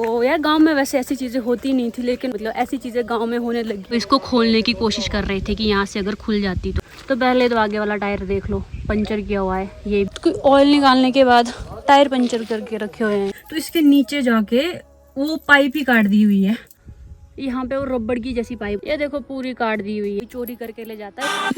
तो यार गांव में वैसे ऐसी चीज़ें होती नहीं थी, लेकिन मतलब ऐसी चीज़ें गांव में होने लगी। तो इसको खोलने की कोशिश कर रहे थे कि यहाँ से अगर खुल जाती तो पहले तो आगे वाला टायर देख लो पंचर किया हुआ है। ये तो ऑयल निकालने के बाद टायर पंचर करके रखे हुए हैं। तो इसके नीचे जाके वो पाइप ही काट दी हुई है, यहाँ पे वो रबड़ की जैसी पाइप, ये देखो पूरी काट दी हुई है। चोरी करके ले जाता है।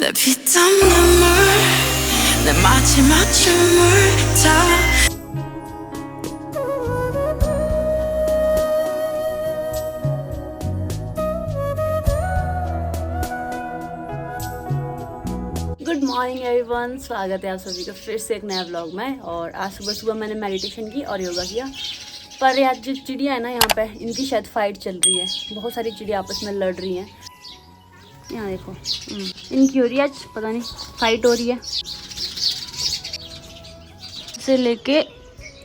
गुड मॉर्निंग एवरीवन, स्वागत है आप सभी का फिर से एक नया व्लॉग में। और आज सुबह सुबह मैंने मेडिटेशन की और योगा किया। पर यार जो चिड़िया है ना यहाँ पे, इनकी शायद फाइट चल रही है। बहुत सारी चिड़िया आपस में लड़ रही हैं। यहाँ देखो इनकी हो रही है आज, पता नहीं फाइट हो रही है। से लेके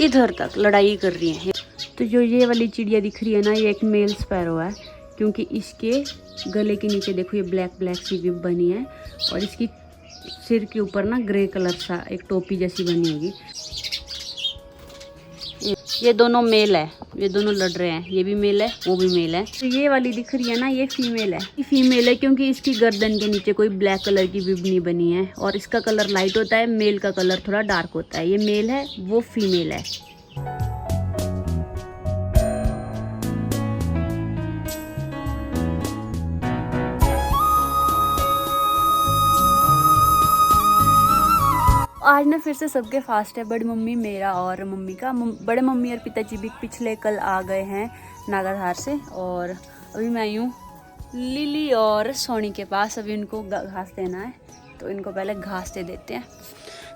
इधर तक लड़ाई कर रही हैं। तो जो ये वाली चिड़िया दिख रही है ना, ये एक मेल स्पैरो है, क्योंकि इसके गले के नीचे देखो ये ब्लैक ब्लैक सी विब बनी है और इसकी सिर के ऊपर ना ग्रे कलर सा एक टोपी जैसी बनी होगी। ये दोनों मेल है, ये दोनों लड़ रहे हैं। ये भी मेल है, वो भी मेल है। तो ये वाली दिख रही है ना, ये फीमेल है। ये फीमेल है क्योंकि इसकी गर्दन के नीचे कोई ब्लैक कलर की विब नहीं बनी है और इसका कलर लाइट होता है, मेल का कलर थोड़ा डार्क होता है। ये मेल है, वो फीमेल है। आज ना फिर से सबके फास्ट है। बड़ी मम्मी मेरा और मम्मी का। बड़े मम्मी और पिताजी भी पिछले कल आ गए हैं नागाधार से। और अभी मैं यूँ लिली और सोनी के पास। अभी उनको घास देना है, तो इनको पहले घास दे देते हैं।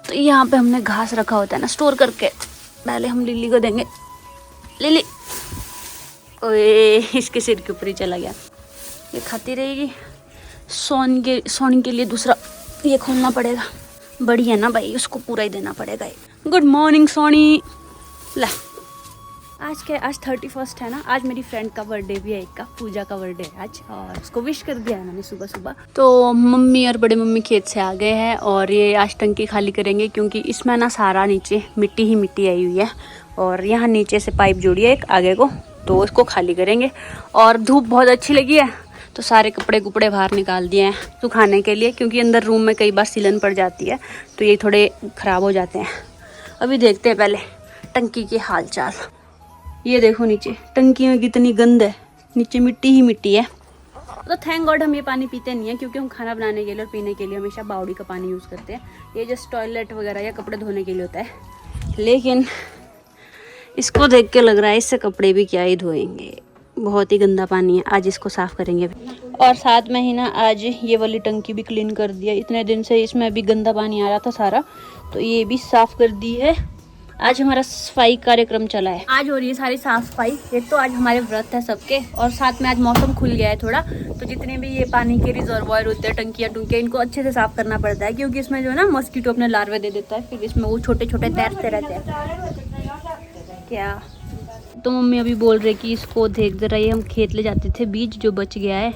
तो यहाँ पे हमने घास रखा होता है ना स्टोर करके, पहले हम लिली को देंगे। लिली, ओए इसके सिर के ऊपर ही चला गया। ये खाती रहेगी। सोनी के लिए दूसरा ये खोलना पड़ेगा। बड़ी है ना भाई, उसको पूरा ही देना पड़ेगा। Good morning Soni. ला आज 31 है ना। आज मेरी फ्रेंड का बर्थडे भी है, एक का पूजा का बर्थडे है आज, और उसको विश कर दिया है मैंने सुबह सुबह। तो मम्मी और बड़े मम्मी खेत से आ गए हैं और ये आज टंकी खाली करेंगे, क्योंकि इसमें ना सारा नीचे मिट्टी ही मिट्टी आई हुई है और यहाँ नीचे से पाइप जोड़ी है एक आगे को, तो उसको खाली करेंगे। और धूप बहुत अच्छी लगी है तो सारे कपड़े कुपड़े बाहर निकाल दिए हैं सुखाने के लिए, क्योंकि अंदर रूम में कई बार सिलन पड़ जाती है तो ये थोड़े ख़राब हो जाते हैं। अभी देखते हैं पहले टंकी के हाल चाल। ये देखो नीचे टंकी में कितनी गंद है, नीचे मिट्टी ही मिट्टी है। तो थैंक गॉड हम ये पानी पीते नहीं है, क्योंकि हम खाना बनाने के लिए और पीने के लिए हमेशा बावड़ी का पानी यूज़ करते हैं। ये जस्ट टॉयलेट वगैरह या कपड़े धोने के लिए होता है। लेकिन इसको देख के लग रहा है इससे कपड़े भी क्या ही धोएंगे, बहुत ही गंदा पानी है। आज इसको साफ़ करेंगे। और साथ में ही ना आज ये वाली टंकी भी क्लीन कर दिया। इतने दिन से इसमें भी गंदा पानी आ रहा था सारा, तो ये भी साफ़ कर दी है। आज हमारा सफाई कार्यक्रम चला है। आज हो रही है सारी साफ़ सफाई। एक तो आज हमारे व्रत है सबके, और साथ में आज मौसम खुल गया है थोड़ा, तो जितने भी ये पानी के रिजर्वायर होते हैं, टंकियाँ टुंकियाँ, इनको अच्छे से साफ़ करना पड़ता है, क्योंकि इसमें जो है ना मॉस्किटो अपने लार्वे दे देता है, फिर इसमें वो छोटे छोटे तैरते रहते हैं। क्या तो मम्मी अभी बोल रहे कि इसको देख जरा, ये हम खेत ले जाते थे बीज जो बच गया है,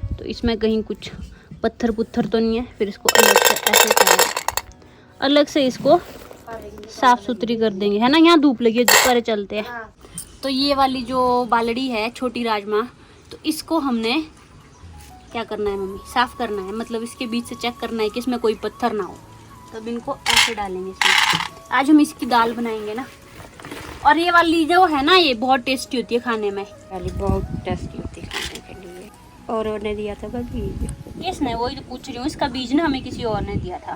तो इसमें कहीं कुछ पत्थर पुत्थर तो नहीं है। फिर इसको अलग से ऐसे करेंगे, अलग से इसको साफ़ सुथरी कर देंगे, है ना। यहाँ धूप लगी है, पर चलते हैं। तो ये वाली जो बालड़ी है छोटी राजमा, तो इसको हमने क्या करना है मम्मी, साफ़ करना है। मतलब इसके बीच से चेक करना है कि इसमें कोई पत्थर ना हो, तब इनको ऐसे डालेंगे इसमें। आज हम इसकी दाल बनाएंगे ना। और ये वाली जो है ना, ये बहुत टेस्टी होती है खाने में। वाली बहुत टेस्टी होती है खाने के लिए। और ने दिया था बीज, इसने, वही तो पूछ रही हूँ। इसका बीज ना हमें किसी और ने दिया था,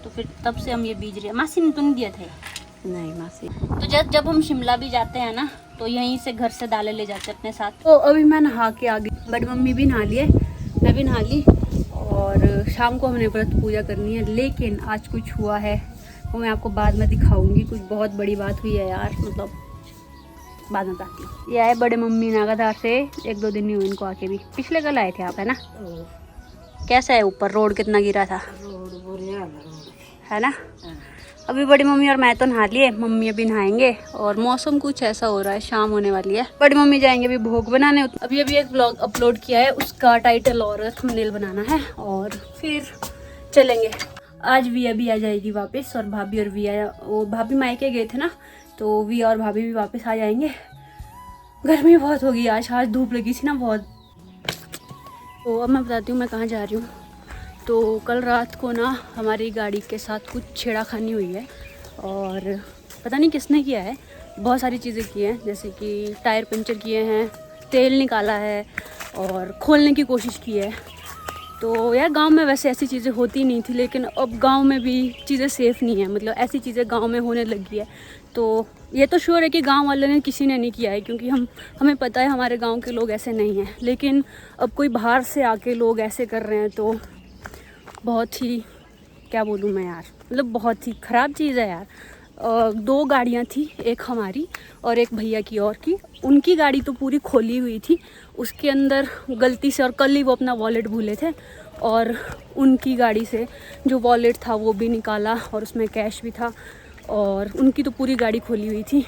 तो फिर तब से हम ये बीज रहे। मासी ने तो नहीं दिया था? नहीं मासी। तो जब हम शिमला भी जाते हैं ना, तो यहीं से घर से दालें ले जाते हैं अपने साथ। तो अभी मैं नहा के आ गई, बड़ी मम्मी भी नहा लिए, मैं भी नहा ली। और शाम को हमने व्रत पूजा करनी है, लेकिन आज कुछ हुआ है वो मैं आपको बाद में दिखाऊंगी। कुछ बहुत बड़ी बात हुई है यार, मतलब बाद में बताती हूँ। ये आए बड़े मम्मी नागाधार से, 1-2 दिन नहीं हुए इनको आके भी। पिछले कल आए थे आप, है ना। कैसा है ऊपर रोड, कितना गिरा था, है ना। अभी बड़ी मम्मी और मैं तो नहा लिए, मम्मी अभी नहाएंगे। और मौसम कुछ ऐसा हो रहा है, शाम होने वाली है। बड़ी मम्मी जाएंगे अभी भोग बनाने। अभी एक ब्लॉग अपलोड किया है, उसका टाइटल और थंबनेल बनाना है, और फिर चलेंगे। आज विया भी आ जाएगी वापस, और भाभी और विया, वो भाभी मायके गए थे ना, तो विया और भाभी भी वापस आ जाएंगे। गर्मी बहुत होगी आज धूप लगी थी ना बहुत। तो अब मैं बताती हूँ मैं कहाँ जा रही हूँ। तो कल रात को ना हमारी गाड़ी के साथ कुछ छेड़खानी हुई है और पता नहीं किसने किया है। बहुत सारी चीज़ें की हैं, जैसे कि टायर पंचर किए हैं, तेल निकाला है और खोलने की कोशिश की है। तो यार गांव में वैसे ऐसी चीज़ें होती नहीं थी, लेकिन अब गांव में भी चीज़ें सेफ़ नहीं है, मतलब ऐसी चीज़ें गांव में होने लगी है। तो ये तो श्योर है कि गांव वालों ने किसी ने नहीं किया है, क्योंकि हमें पता है हमारे गांव के लोग ऐसे नहीं हैं। लेकिन अब कोई बाहर से आके लोग ऐसे कर रहे हैं तो बहुत ही, क्या बोलूँ मैं यार, मतलब बहुत ही ख़राब चीज़ है यार। 2 गाड़ियाँ थी, एक हमारी और एक भैया की और की। उनकी गाड़ी तो पूरी खोली हुई थी, उसके अंदर गलती से, और कल ही वो अपना वॉलेट भूले थे, और उनकी गाड़ी से जो वॉलेट था वो भी निकाला और उसमें कैश भी था, और उनकी तो पूरी गाड़ी खोली हुई थी।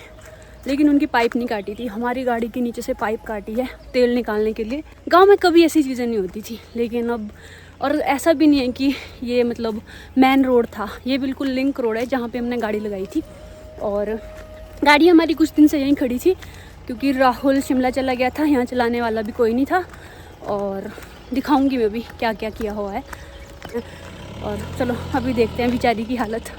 लेकिन उनकी पाइप नहीं काटी थी, हमारी गाड़ी के नीचे से पाइप काटी है तेल निकालने के लिए। गांव में कभी ऐसी चीज़ें नहीं होती थी, लेकिन अब, और ऐसा भी नहीं है कि ये मतलब मेन रोड था, ये बिल्कुल लिंक रोड है जहाँ पे हमने गाड़ी लगाई थी। और गाड़ी हमारी कुछ दिन से यहीं खड़ी थी, क्योंकि राहुल शिमला चला गया था, यहाँ चलाने वाला भी कोई नहीं था। और दिखाऊंगी मैं भी क्या क्या किया हुआ है। और चलो अभी देखते हैं बेचारी की हालत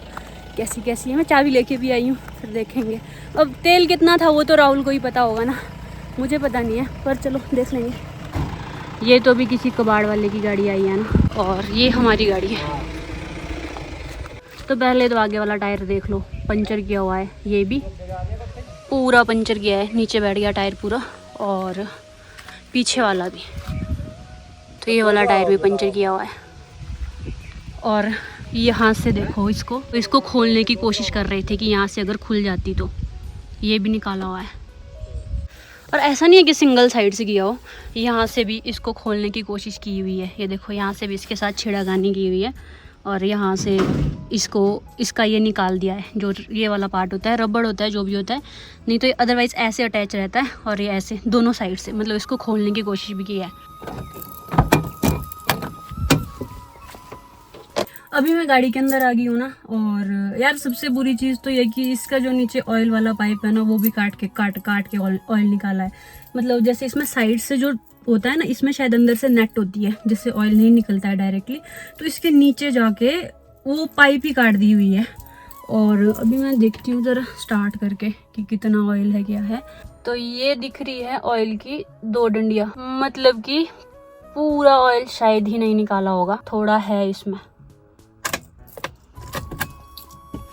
कैसी कैसी है। मैं चाबी लेके भी आई हूँ, फिर देखेंगे। अब तेल कितना था वो तो राहुल को ही पता होगा ना, मुझे पता नहीं है, पर चलो देख लेंगे। ये तो अभी किसी कबाड़ वाले की गाड़ी आई है ना, और ये हमारी गाड़ी है। तो पहले तो आगे वाला टायर देख लो, पंचर किया हुआ है, ये भी पूरा पंचर किया है, नीचे बैठ गया टायर पूरा, और पीछे वाला भी, तो ये वाला टायर भी पंचर किया हुआ है। और यहाँ से देखो, इसको खोलने की कोशिश कर रहे थे कि यहाँ से अगर खुल जाती तो, ये भी निकाला हुआ है। और ऐसा नहीं है कि सिंगल साइड से किया हो, यहाँ से भी इसको खोलने की कोशिश की हुई है। ये देखो, यहाँ से भी इसके साथ छेड़खानी की हुई है, और यहाँ से इसका ये निकाल दिया है, जो ये वाला पार्ट होता है, रबड़ होता है, जो भी होता है, नहीं तो अदरवाइज़ ऐसे अटैच रहता है, और ये ऐसे दोनों साइड से, मतलब इसको खोलने की कोशिश भी की है। अभी मैं गाड़ी के अंदर आ गई हूँ ना, और यार सबसे बुरी चीज़ तो ये कि इसका जो नीचे ऑयल वाला पाइप है ना, वो भी काट के ऑयल निकाला है। मतलब जैसे इसमें साइड से जो होता है ना, इसमें शायद अंदर से नेट होती है जिससे ऑयल नहीं निकलता है डायरेक्टली, तो इसके नीचे जाके वो पाइप ही काट दी हुई है। और अभी मैं देखती हूँ ज़रा स्टार्ट करके कि कितना ऑयल है, क्या है। तो ये दिख रही है ऑयल की 2 डंडियाँ, मतलब कि पूरा ऑयल शायद ही नहीं निकाला होगा, थोड़ा है इसमें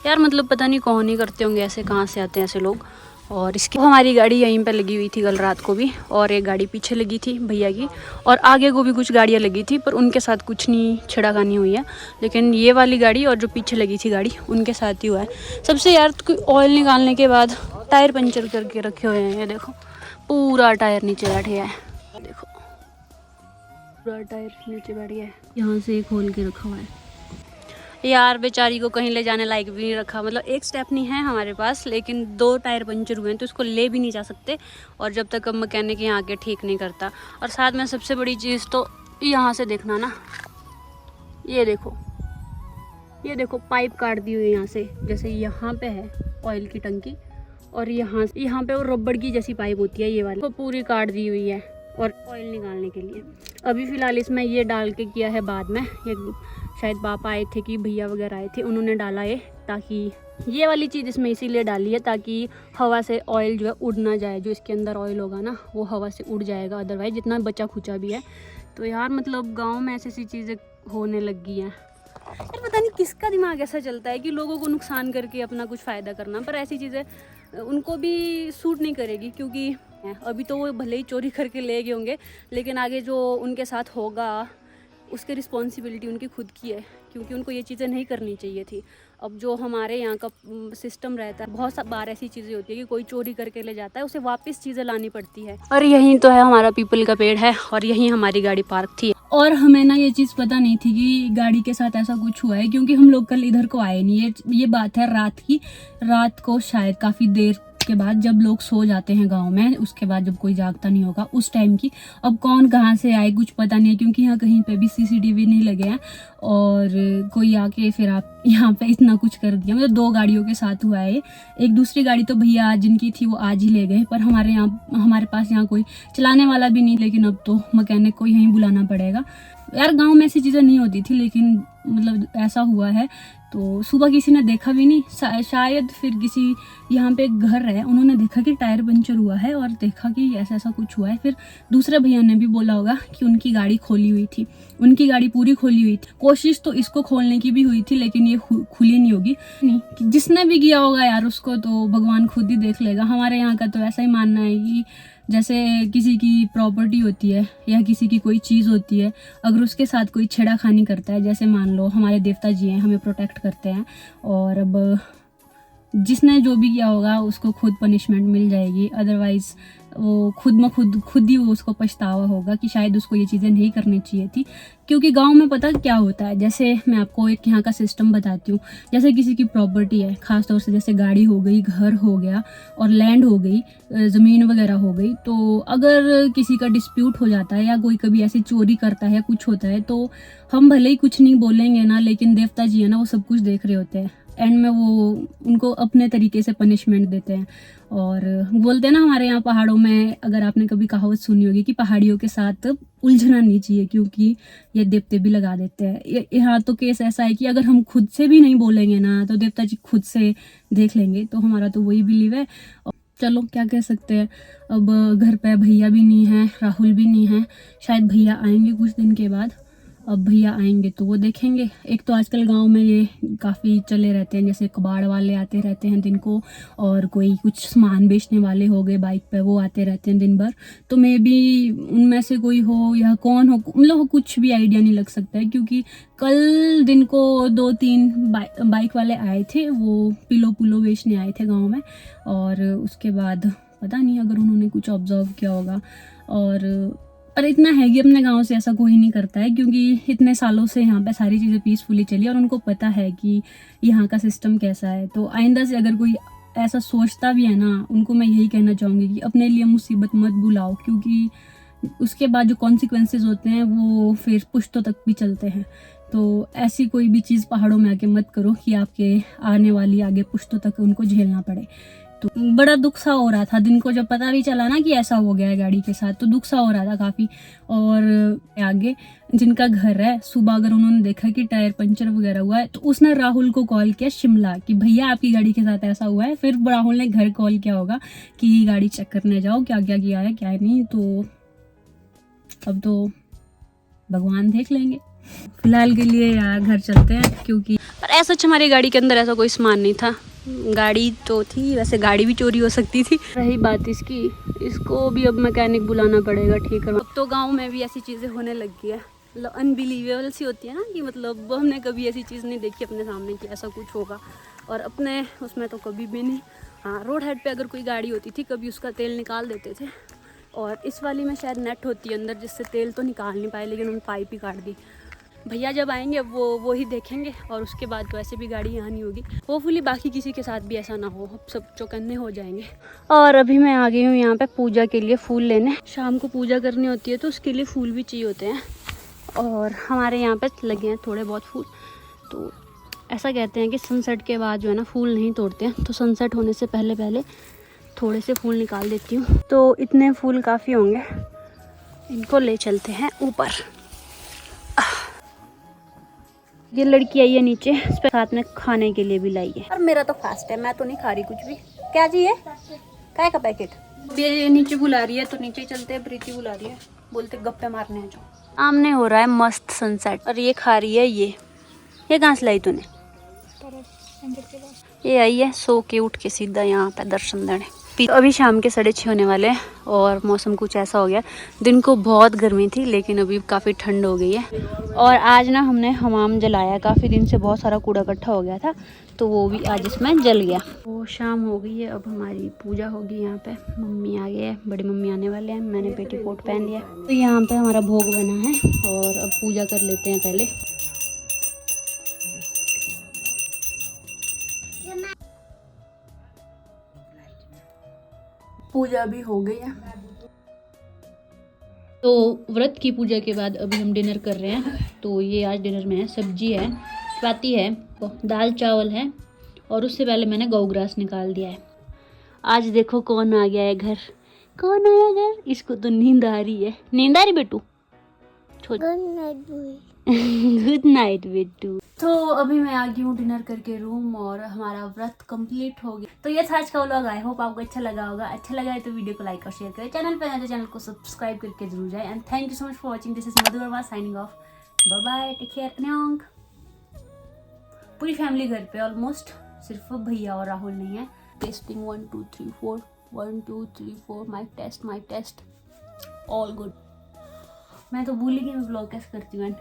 यार। मतलब पता नहीं कौन ही करते होंगे ऐसे, कहाँ से आते हैं ऐसे लोग। और इसकी हमारी गाड़ी यहीं पे लगी हुई थी कल रात को भी, और एक गाड़ी पीछे लगी थी भैया की, और आगे को भी कुछ गाड़ियाँ लगी थी, पर उनके साथ कुछ नहीं छेड़खानी हुई है। लेकिन ये वाली गाड़ी और जो पीछे लगी थी गाड़ी, उनके साथ ही हुआ है सबसे। यार ऑयल निकालने के बाद टायर पंचर करके रखे हुए हैं, ये देखो पूरा टायर नीचे बैठ गया है, देखो पूरा टायर नीचे बैठ गया है, यहाँ से खोल के रखा हुआ है। यार बेचारी को कहीं ले जाने लायक भी नहीं रखा, मतलब एक स्टेप नहीं है हमारे पास, लेकिन 2 टायर पंचर हुए हैं तो इसको ले भी नहीं जा सकते, और जब तक अब मैकेनिक यहाँ आके ठीक नहीं करता। और साथ में सबसे बड़ी चीज़ तो यहाँ से देखना ना, ये देखो पाइप काट दी हुई है यहाँ से, जैसे यहाँ पे है ऑयल की टंकी, और यहाँ पे वो रबड़ की जैसी पाइप होती है, ये वाली वो पूरी काट दी हुई है, और ऑयल निकालने के लिए। अभी फ़िलहाल इसमें ये डाल के किया है, बाद में ये शायद पापा आए थे कि भैया वगैरह आए थे, उन्होंने डाला है, ताकि ये वाली चीज़ इसमें इसीलिए डाली है ताकि हवा से ऑयल जो है उड़ ना जाए, जो इसके अंदर ऑयल होगा ना वो हवा से उड़ जाएगा, अदरवाइज जितना बचा खुचा भी है। तो यार मतलब गांव में ऐसी चीज़ें होने लग गई हैं यार, पता नहीं किसका दिमाग ऐसा चलता है कि लोगों को नुकसान करके अपना कुछ फ़ायदा करना, पर ऐसी चीज़ें उनको भी सूट नहीं करेगी, क्योंकि अभी तो वो भले ही चोरी करके ले गए होंगे, लेकिन आगे जो उनके साथ होगा उसकी रिस्पॉन्सिबिलिटी उनकी खुद की है, क्योंकि उनको ये चीज़ें नहीं करनी चाहिए थी। अब जो हमारे यहाँ का सिस्टम रहता है, बहुत बार ऐसी चीज़ें होती है कि कोई चोरी करके ले जाता है, उसे वापस चीज़ें लानी पड़ती है। और यहीं तो है हमारा पीपल का पेड़ है, और यहीं हमारी गाड़ी पार्क थी। और हमें ना ये चीज़ पता नहीं थी कि गाड़ी के साथ ऐसा कुछ हुआ है, क्योंकि हम लोग कल इधर को आए नहीं। ये बात है रात की, रात को शायद काफ़ी देर उसके बाद जब लोग सो जाते हैं गांव में, उसके बाद जब कोई जागता नहीं होगा उस टाइम की। अब कौन कहाँ से आए कुछ पता नहीं है, क्योंकि यहाँ कहीं पे भी CCTV नहीं लगे हैं, और कोई आके फिर आप यहाँ पे इतना कुछ कर दिया। मतलब 2 गाड़ियों के साथ हुआ है। एक दूसरी गाड़ी तो भैया जिनकी थी वो आज ही ले गए, पर हमारे पास यहाँ कोई चलाने वाला भी नहीं, लेकिन अब तो मैकेनिक को यहीं बुलाना पड़ेगा। यार गांव में ऐसी चीज़ें नहीं होती थी, लेकिन मतलब ऐसा हुआ है। तो सुबह किसी ने देखा भी नहीं, शायद फिर किसी यहाँ पे एक घर है, उन्होंने देखा कि टायर पंचर हुआ है और देखा कि ऐसा ऐसा कुछ हुआ है। फिर दूसरे भैया ने भी बोला होगा कि उनकी गाड़ी खोली हुई थी, उनकी गाड़ी पूरी खोली हुई थी। कोशिश तो इसको खोलने की भी हुई थी, लेकिन ये खुली नहीं होगी। नहीं कि जिसने भी किया होगा यार उसको तो भगवान खुद ही देख लेगा। हमारे यहाँ का तो ऐसा ही मानना है कि जैसे किसी की प्रॉपर्टी होती है या किसी की कोई चीज़ होती है, अगर उसके साथ कोई छेड़ाखानी करता है, जैसे मान लो हमारे देवता जी हैं, हमें प्रोटेक्ट करते हैं, और अब जिसने जो भी किया होगा उसको खुद पनिशमेंट मिल जाएगी। अदरवाइज वो खुद ही वो उसको पछतावा होगा कि शायद उसको ये चीज़ें नहीं करनी चाहिए थी। क्योंकि गांव में पता क्या होता है, जैसे मैं आपको एक यहाँ का सिस्टम बताती हूँ। जैसे किसी की प्रॉपर्टी है, ख़ासतौर से जैसे गाड़ी हो गई, घर हो गया और लैंड हो गई, ज़मीन वगैरह हो गई, तो अगर किसी का डिस्प्यूट हो जाता है या कोई कभी ऐसी चोरी करता है या कुछ होता है, तो हम भले ही कुछ नहीं बोलेंगे ना, लेकिन देवता जी है ना, वो सब कुछ देख रहे होते हैं। एंड में वो उनको अपने तरीके से पनिशमेंट देते हैं। और बोलते हैं ना हमारे यहाँ पहाड़ों में, अगर आपने कभी कहावत सुनी होगी कि पहाड़ियों के साथ उलझना नहीं चाहिए, क्योंकि ये देवते भी लगा देते हैं। यहाँ तो केस ऐसा है कि अगर हम खुद से भी नहीं बोलेंगे ना, तो देवता जी खुद से देख लेंगे। तो हमारा तो वही बिलीव है। चलो क्या कह सकते हैं। अब घर पे भैया भी नहीं है, राहुल भी नहीं है, शायद भैया आएंगे कुछ दिन के बाद। अब भैया आएंगे तो वो देखेंगे। एक तो आजकल गांव में ये काफ़ी चले रहते हैं, जैसे कबाड़ वाले आते रहते हैं दिन को, और कोई कुछ सामान बेचने वाले हो गए बाइक पे, वो आते रहते हैं दिन भर। तो मे बी उनमें से कोई हो या कौन हो, मतलब कुछ भी आइडिया नहीं लग सकता है। क्योंकि कल दिन को 2-3 बाइक वाले आए थे, वो पिलो बेचने आए थे गाँव में, और उसके बाद पता नहीं अगर उन्होंने कुछ ऑब्जर्व किया होगा। और इतना है कि अपने गांव से ऐसा कोई नहीं करता है, क्योंकि इतने सालों से यहाँ पे सारी चीज़ें पीसफुली चली और उनको पता है कि यहाँ का सिस्टम कैसा है। तो आइंदा से अगर कोई ऐसा सोचता भी है ना, उनको मैं यही कहना चाहूँगी कि अपने लिए मुसीबत मत बुलाओ, क्योंकि उसके बाद जो कॉन्सिक्वेंसेज होते हैं वो फिर पुश्तों तक भी चलते हैं। तो ऐसी कोई भी चीज़ पहाड़ों में आके मत करो कि आपके आने वाली आगे पुश्तों तक उनको झेलना पड़े। तो बड़ा दुख सा हो रहा था दिन को, जब पता भी चला ना कि ऐसा हो गया है गाड़ी के साथ, तो दुख सा हो रहा था काफ़ी। और आगे जिनका घर है, सुबह अगर उन्होंने देखा कि टायर पंचर वगैरह हुआ है, तो उसने राहुल को कॉल किया शिमला कि भैया आपकी गाड़ी के साथ ऐसा हुआ है। फिर राहुल ने घर कॉल किया होगा कि गाड़ी चेक करने जाओ, क्या क्या किया है क्या नहीं। तो अब तो भगवान देख लेंगे। फिलहाल के लिए यार घर चलते हैं, क्योंकि पर ऐसा हमारी गाड़ी के अंदर ऐसा कोई सामान नहीं था। गाड़ी तो थी, वैसे गाड़ी भी चोरी हो सकती थी। रही बात इसकी, इसको भी अब मैकेनिक बुलाना पड़ेगा ठीक करवा। अब तो गांव में भी ऐसी चीज़ें होने लग गई है, मतलब अनबिलीवेबल सी होती है ना, कि मतलब हमने कभी ऐसी चीज़ नहीं देखी अपने सामने कि ऐसा कुछ होगा, और अपने उसमें तो कभी भी नहीं। हाँ, रोड हेड पे अगर कोई गाड़ी होती थी कभी, उसका तेल निकाल देते थे। और इस वाली में शायद नेट होती है अंदर, जिससे तेल तो निकाल नहीं पाए, लेकिन उन पाइप ही काट दी। भैया जब आएंगे अब वो ही देखेंगे, और उसके बाद तो ऐसे भी गाड़ी यहाँ नहीं होगी। होपफुली बाकी किसी के साथ भी ऐसा ना हो, अब सब चौकन्ने हो जाएंगे। और अभी मैं आ गई हूँ यहाँ पे पूजा के लिए फूल लेने। शाम को पूजा करनी होती है तो उसके लिए फूल भी चाहिए होते हैं, और हमारे यहाँ पे लगे हैं थोड़े बहुत फूल। तो ऐसा कहते हैं कि सनसेट के बाद जो है ना फूल नहीं तोड़ते हैं, तो सनसेट होने से पहले पहले थोड़े से फूल निकाल देती हूँ। तो इतने फूल काफ़ी होंगे, इनको ले चलते हैं ऊपर। ये लड़की आई है नीचे, साथ में खाने के लिए भी लाई है। और मेरा तो फास्ट है, मैं तो नहीं खा रही कुछ भी। क्या चाहिए? काय का पैकेट? ये नीचे बुला रही है तो नीचे चलते हैं। प्रीति बुला रही है, बोलते गप्पे मारने हैं जो। सामने हो रहा है मस्त सनसेट, और ये खा रही है। ये कहाँ से लाई तूने? ये आई है सो के उठ के सीधा यहाँ पे दर्शन देने। तो अभी शाम के 6:30 होने वाले हैं, और मौसम कुछ ऐसा हो गया। दिन को बहुत गर्मी थी, लेकिन अभी काफ़ी ठंड हो गई है। और आज ना हमने हमाम जलाया, काफ़ी दिन से बहुत सारा कूड़ा इकट्ठा हो गया था, तो वो भी आज इसमें जल गया। वो शाम हो गई है, अब हमारी पूजा होगी यहाँ पे। मम्मी आ गए हैं, बड़ी मम्मी आने वाले हैं, मैंने पेटीकोट पहन लिया। तो यहाँ पे हमारा भोग बना है, और अब पूजा कर लेते हैं पहले। पूजा भी हो गई है। तो व्रत की पूजा के बाद अभी हम डिनर कर रहे हैं। तो ये आज डिनर में है, सब्जी है, चपाती है, दाल चावल है और उससे पहले मैंने गौग्रास निकाल दिया है। आज देखो कौन आ गया है घर। कौन आया घर? इसको तो नींद आ रही है। नींद आ रही बेटू? गुड नाइट बेटू। तो अभी मैं आ गई हूँ डिनर करके रूम और हमारा व्रत कंप्लीट हो गया। तो ये था आज का व्लॉग। आई होप आपको अच्छा लगा होगा। अच्छा लगा है तो वीडियो को लाइक और शेयर करें। चैनल पर आए तो चैनल को सब्सक्राइब करके जरूर जाए। And thank you so much for watching. This is Madhu Verma signing off. Bye bye, take care. न्योंग। पूरी फैमिली घर पे ऑलमोस्ट, सिर्फ भैया और राहुल नहीं है। Testing 1 2 3 4 1 2 3 4 mic test all good. मैं तो भूल ही गई मैं ब्लॉग कैसे करती हूँ।